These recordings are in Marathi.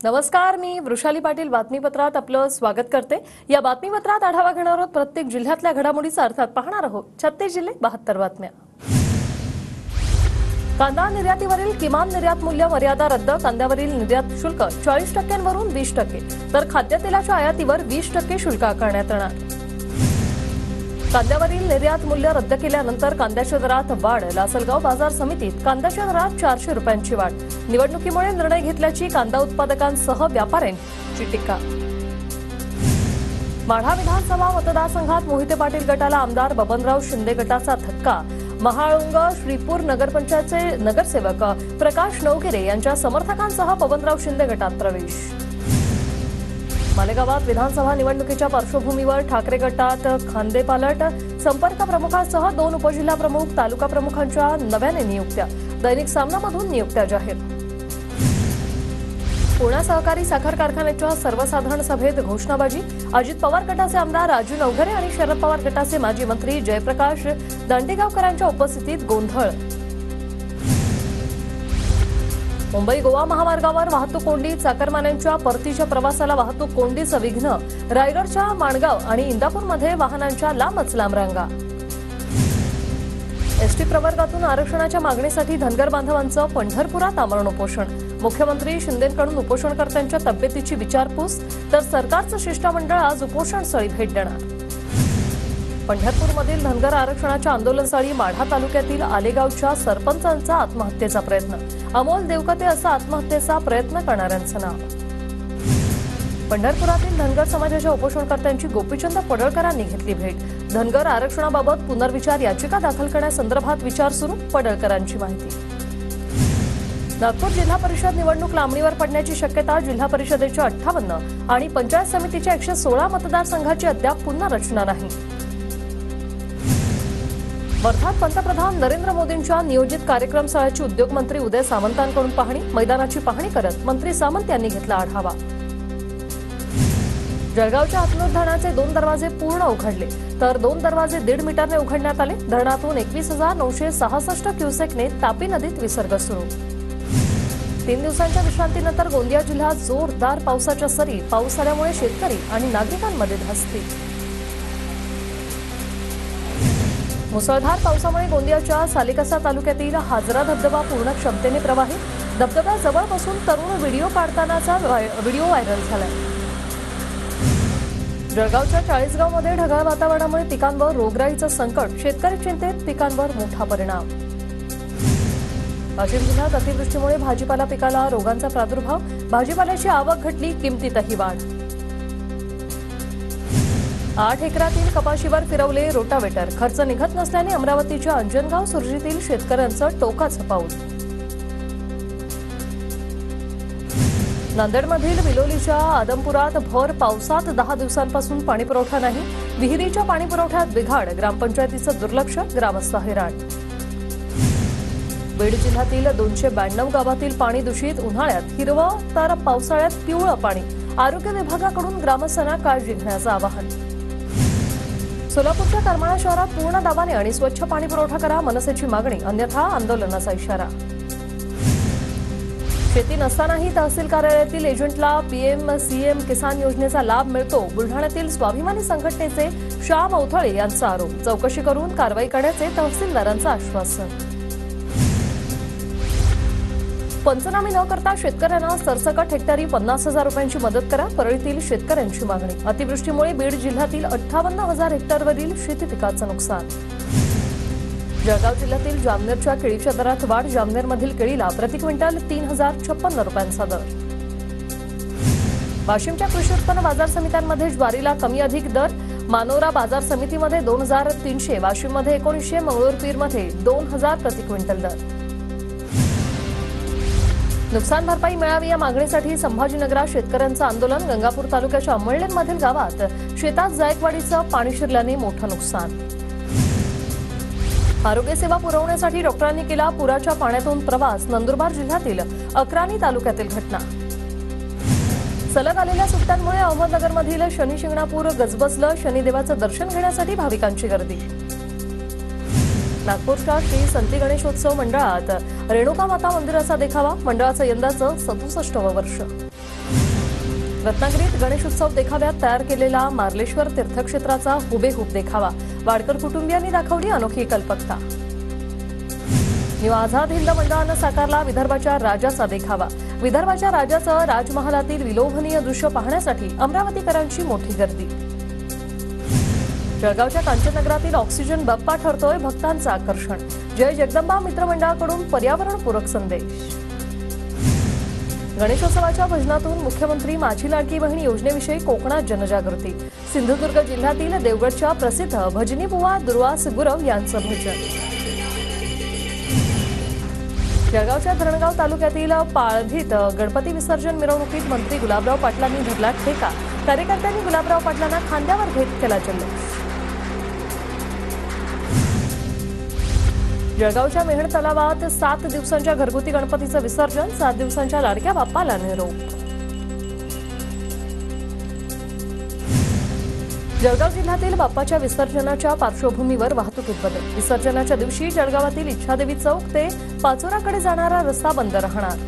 नमस्कार, मी वृषाली पाटील बातमीपत्रात आपलं स्वागत करते। या बातमीपत्रात आढावा घेणार आहोत प्रत्येक जिल्ह्यातल्या घडामोडीचा, अर्थात पाहणार आहोत 36 जिल्हे 72 बातम्या। कांदा निर्यातीवरील किमान निर्यात मूल्य मर्यादा रद्द, कांद्यावरील निर्यात शुल्क 40% वरून 20%, तर खाद्यतेलाच्या आयातीवर 20% शुल्क आकारण्यात येणार। कांद्यावरील निर्यात मूल्य रद्द केल्यानंतर कांद्याच्या दरात वाढ, लासलगाव बाजार समितीत कांद्याच्या दरात 400 रुपयांची वाढ, निवडणुकीमुळे निर्णय घेतल्याची कांदा उत्पादकांसह व्यापाऱ्यांची टीका। माढा विधानसभा मतदारसंघात मोहिते पाटील गटाला आमदार बबनराव शिंदे गटाचा धक्का, महाळुंग श्रीपूर नगरपंचायतचे नगरसेवक प्रकाश नवगिरे यांच्या समर्थकांसह बबनराव शिंदे गटात प्रवेश। मालेगावात विधानसभा निवडणुकीच्या पार्श्वभूमीवर ठाकरे गटात खांदेपालट, संपर्क प्रमुखासह 2 उपजिल्हा प्रमुख, तालुका प्रमुखांच्या नव्याने नियुक्त्या, दैनिक सामनामधून नियुक्त्या जाहीर। पुणे सहकारी साखर कारखान्याच्या सर्वसाधारण सभेत घोषणाबाजी, अजित पवार गटाचे आमदार राजू नवघरे आणि शरद पवार गटाचे माजी मंत्री जयप्रकाश दांडेगावकरांच्या उपस्थितीत गोंधळ। मुंबई गोवा महामार्गावर वाहतूक कोंडी, चाकरमान्यांच्या परतीच्या प्रवासाला वाहतूक कोंडीचं विघ्न, रायगडच्या माणगाव आणि इंदापूरमध्ये वाहनांच्या लांबच लांब रांगा। एसटी प्रवर्गातून आरक्षणाच्या मागणीसाठी धनगर बांधवांचं पंढरपुरात आमरण उपोषण, मुख्यमंत्री शिंदेंकडून उपोषणकर्त्यांच्या तब्येतीची विचारपूस, तर सरकारचं शिष्टमंडळ आज उपोषणस्थळी भेट देणार। पंढरपूरमधील धनगर आरक्षणाच्या आंदोलनस्थळी माढा तालुक्यातील आलेगावच्या सरपंचांचा आत्महत्येचा प्रयत्न, अमोल देवकते असा आत्महत्येचा प्रयत्न करणाऱ्यांचं नाव। पंढरपुरातील धनगर समाजाच्या उपोषणकर्त्यांची गोपीचंद पडळकरांनी घेतली भेट, धनगर आरक्षणाबाबत पुनर्विचार याचिका दाखल करण्यासंदर्भात विचार सुरू, पडळकरांची माहिती। नागपूर जिल्हा परिषद निवडणूक लांबणीवर पडण्याची शक्यता, जिल्हा परिषदेच्या 58 आणि पंचायत समितीच्या 116 मतदारसंघाची अद्याप पुनर्रचना नाही। वर्धात पंतप्रधान नरेंद्र मोदींच्या नियोजित कार्यक्रमस्थळाची उद्योगमंत्री उदय सामंतांकडून पाहणी, मैदानाची पाहणी करत मंत्री सामंत यांनी घेतला आढावा। जळगावच्या हातनूर धरणाचे 2 दरवाजे पूर्ण उघडले, तर 2 दरवाजे 1.5 मीटरने उघडण्यात आले। धरणातून 21,966 क्युसेकने तापी नदीत विसर्ग सुरू। 3 दिवसांच्या विश्रांतीनंतर गोंदिया जिल्ह्यात जोरदार पावसाच्या सरी, पाऊस आल्यामुळे शेतकरी आणि नागरिकांमध्ये धास्ती। मुसळधार पावसामुळे गोंदियाच्या सालेकसा तालुक्यातील हाजरा धबधबा पूर्ण क्षमतेने प्रवाहित, धबधब्याजवळ बसून तरुण व्हिडिओ काढतानाचा व्हिडिओ व्हायरल झालाय। जळगावच्या चाळीसगावमध्ये ढगाळ वातावरणामुळे पिकांवर रोगराईचं संकट, शेतकरी चिंतेत, पिकांवर मोठा परिणाम। वाशिम जिल्ह्यात अतिवृष्टीमुळे भाजीपाला पिकाला रोगांचा प्रादुर्भाव, भाजीपाल्याची आवक घटली, किमतीतही वाढ। 8 एकरातील कपाशीवर फिरवले रोटावेटर, खर्च निघत नसल्याने अमरावतीच्या अंजनगाव सुरजीतील शेतकऱ्यांचं टोकाचं पाऊल। नांदेडमधील विलोलीच्या आदमपुरात भर पावसात 10 दिवसांपासून पाणीपुरवठा नाही, विहिरीच्या पाणीपुरवठ्यात बिघाड, ग्रामपंचायतीचं दुर्लक्ष, ग्रामस्थ हैराण। बीड जिल्ह्यातील 292 गावातील पाणी दूषित, उन्हाळ्यात हिरवं तर पावसाळ्यात पिवळं पाणी, आरोग्य विभागाकडून ग्रामस्थांना काळजी घेण्याचं आवाहन। सोलापूरच्या करमाळा शहरात पूर्ण दाबाने आणि स्वच्छ पाणी पुरवठा करा, मनसेची मागणी, अन्यथा आंदोलनाचा इशारा। शेती नसतानाही तहसील कार्यालयातील एजंटला पीएम-सीएम किसान योजनेचा लाभ मिळतो, बुलढाण्यातील स्वाभिमानी संघटनेचे श्याम अवथळे यांचा आरोप, चौकशी करून कारवाई करण्याचे तहसीलदारांचं आश्वासन। पंचनामे न करता शेतकऱ्यांना सरसकट हेक्टरी 50,000 रुपयांची मदत करा, परळीतील शेतकऱ्यांची मागणी। अतिवृष्टीमुळे बीड जिल्ह्यातील 58,000 हेक्टरवरील शेती पिकाचं नुकसान। जळगाव जिल्ह्यातील जामनेरच्या केळीच्या दरात वाढ, जामनेरमधील केळीला प्रति क्विंटल 3,056 रुपयांचा दर। वाशिमच्या कृषी उत्पन्न बाजार समित्यांमध्ये ज्वारीला कमी अधिक दर, मानोरा बाजार समितीमध्ये 2,300, वाशिममध्ये 1900, मंगळूरपीरमध्ये 2,000 प्रति क्विंटल दर। नुकसान भरपाई मिळावी या मागणीसाठी संभाजीनगरात शेतकऱ्यांचं आंदोलन, गंगापूर तालुक्याच्या अमळनेरमधील गावात शेतात जायकवाडीचं पाणी शिरल्याने मोठं नुकसान। आरोग्य सेवा पुरवण्यासाठी डॉक्टरांनी केला पुराच्या पाण्यातून प्रवास, नंदुरबार जिल्ह्यातील अक्राणी तालुक्यातील घटना। सलग आलेल्या सुट्ट्यांमुळे अहमदनगरमधील शनी शिंगणापूर गजबजलं, शनिदेवाचं दर्शन घेण्यासाठी भाविकांची गर्दी। नागपूरच्या श्री संती गणेशोत्सव मंडळात रेणुका माता मंदिराचा देखावा, मंडळाचं यंदाचं 67वं वर्ष। रत्नागिरीत गणेशोत्सव देखाव्यात तयार केलेला मार्लेश्वर तीर्थक्षेत्राचा हुबेहूब देखावा वाडकर कुटुंबियांनी दाखवली अनोखी कल्पकता. न्यू आझाद हिंद मंडळानं साकारला विदर्भाच्या राजाचा देखावा. विदर्भाच्या राजाचं राजमहालातील विलोभनीय दृश्य पाहण्यासाठी अमरावतीकरांची मोठी गर्दी. जळगावच्या कांचननगरातील ऑक्सिजन बाप्पा ठरतोय भक्तांचं आकर्षण. जय जगदंबा मित्रमंडळाकडून पर्यावरणपूरक संदेश. गणेशोत्सवाच्या भजनातून मुख्यमंत्री माझी लाडकी बहीण योजनेविषयी कोकणात जनजागृती. सिंधुदुर्ग जिल्ह्यातील देवगडच्या प्रसिद्ध भजनी बुवा दुर्वास गुरव यांचं भजन. जळगावच्या धरणगाव तालुक्यातील पाळधीत गणपती विसर्जन मिरवणुकीत मंत्री गुलाबराव पाटलांनी धरला ठेका. कार्यकर्त्यांनी गुलाबराव पाटलांना खांद्यावर घेत केला जल्लोष. जळगावच्या मेहण तलावात 7 दिवसांच्या घरगुती गणपतीचं विसर्जन. 7 दिवसांच्या लाडक्या बाप्पाला निरोप. जळगाव जिल्ह्यातील बाप्पाच्या विसर्जनाच्या पार्श्वभूमीवर वाहतुकीत बदल. विसर्जनाच्या दिवशी जळगावातील इच्छादेवी चौक ते पाचोराकडे जाणारा रस्ता बंद राहणार.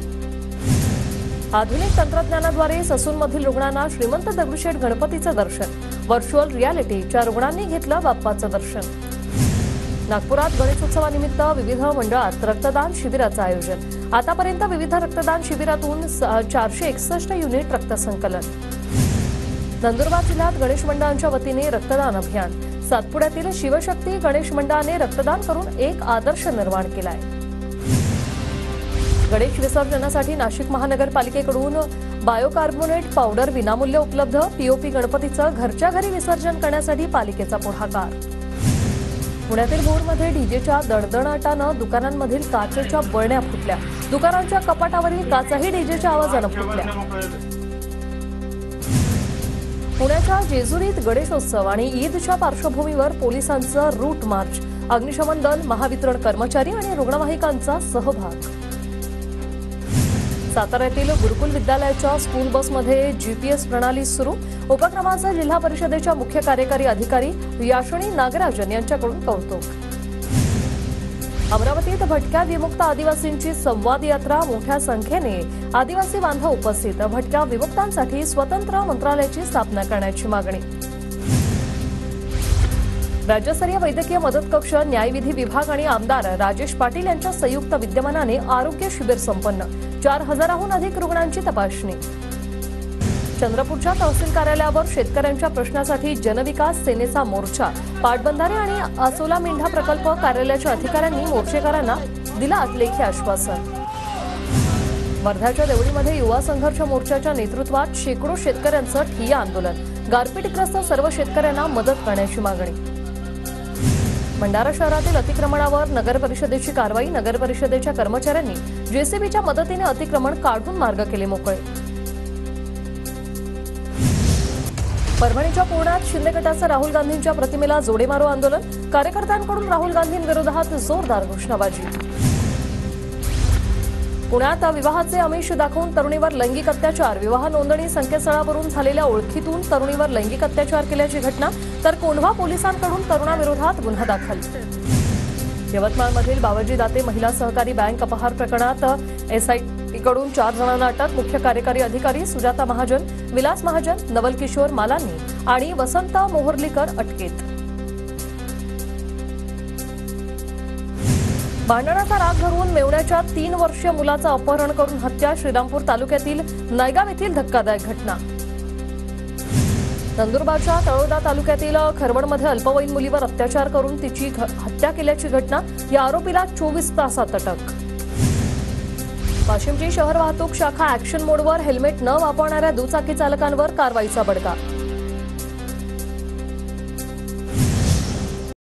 आधुनिक तंत्रज्ञानाद्वारे ससूनमधील रुग्णांना श्रीमंत दगडूशेठ गणपतीचं दर्शन. व्हर्च्युअल रियालिटीच्या रुग्णांनी घेतलं बाप्पाचं दर्शन. नागपुरात गणेशोत्सवानिमित्त विविध मंडळात रक्तदान शिबिराचं आयोजन. आतापर्यंत विविध रक्तदान शिबिरातून 461 युनिट रक्तसंकलन. नंदुरबार जिल्ह्यात गणेश मंडळांच्या वतीने रक्तदान अभियान. सातपुड्यातील शिवशक्ती गणेश मंडळाने रक्तदान करून एक आदर्श निर्माण केलाय. गणेश विसर्जनासाठी नाशिक महानगरपालिकेकडून बायोकार्बोनेट पावडर विनामूल्य उपलब्ध. पीओपी गणपतीचं घरच्या घरी विसर्जन करण्यासाठी पालिकेचा पुढाकार. पुण्यातील भोरमध्ये डीजेच्या दणदणाटानं दुकानांमधील काचेच्या बळण्या फुटल्या. दुकानांच्या कपाटावरील काचाही डीजेच्या आवाजानं फुटल्या. पुण्याच्या जेजुरीत गणेशोत्सव आणि ईदच्या पार्श्वभूमीवर पोलिसांचं रूट मार्च. अग्निशमन दल, महावितरण कर्मचारी आणि रुग्णवाहिकांचा सहभाग. साताऱ्यातील गुरुकुल विद्यालयाच्या स्कूल बसमध्ये जीपीएस प्रणाली सुरू. उपक्रमाचं जिल्हा परिषदेच्या मुख्य कार्यकारी अधिकारी याशिनी नागराजन यांच्याकडून कौतुक. अमरावतीत भटक्या विमुक्त आदिवासींची संवाद यात्रा. मोठ्या संख्येने आदिवासी बांधव उपस्थित. भटक्या विमुक्तांसाठी स्वतंत्र मंत्रालयाची स्थापना करण्याची मागणी. राज्यस्तरीय वैद्यकीय मदत कक्ष, न्यायविधी विभाग आणि आमदार राजेश पाटील यांच्या संयुक्त विद्यमानाने आरोग्य शिबिर संपन्न. 4000हून अधिक रुग्णांची तपासणी. चंद्रपूरच्या तहसील कार्यालयावर शेतकऱ्यांच्या प्रश्नासाठी जनविकास सेनेचा मोर्चा. पाटबंधारे आणि आसोला मेंढा प्रकल्प कार्यालयाच्या अधिकाऱ्यांनी मोर्चेकरांना दिला लेखी आश्वासन. वर्ध्याच्या देवळीमध्ये युवा संघर्ष मोर्चाच्या नेतृत्वात शेकडो शेतकऱ्यांचं ठिय्या आंदोलन. गारपीटग्रस्त सर्व शेतकऱ्यांना मदत करण्याची मागणी. भंडारा शहरातील अतिक्रमणावर नगर परिषदेची कारवाई. नगर परिषदेच्या कर्मचाऱ्यांनी जेसीबीच्या मदतीने अतिक्रमण काढून मार्ग केले मोकळे. परभणीच्या पूर्णात शिंदे गटाचं राहुल गांधींच्या प्रतिमेला जोडे मारो आंदोलन. कार्यकर्त्यांकडून राहुल गांधींविरोधात जोरदार घोषणाबाजी. पुण्यात विवाहाचे आमिष दाखवून तरुणीवर लैंगिक अत्याचार. विवाह नोंदणी संकेतस्थळावरून झालेल्या ओळखीतून तरुणीवर लैंगिक अत्याचार केल्याची घटना. तर कोंढवा पोलिसांकडून तरुणाविरोधात गुन्हा दाखल. यवतमाळमधील बावजी दाते महिला सहकारी बँक अपहार प्रकरणात एसआयटीकडून 4 जणांना अटक. मुख्य कार्यकारी अधिकारी सुजाता महाजन, विलास महाजन, नवल किशोर मालानी आणि वसंत मोहर्लीकर अटकेत. भांडणाचा राग धरून मेवण्याच्या 3 वर्षीय मुलाचं अपहरण करून हत्या. श्रीरामपूर तालुक्यातील नायगाव येथील धक्कादायक घटना. नंदुरबारच्या तळोदा तालुक्यातील खरवडमध्ये अल्पवयीन मुलीवर अत्याचार करून तिची हत्या केल्याची घटना. या आरोपीला 24 तासात अटक. वाशिमची शहर वाहतूक शाखा ऍक्शन मोडवर. हेल्मेट न वापरणाऱ्या दुचाकी चालकांवर कारवाईचा बडगा.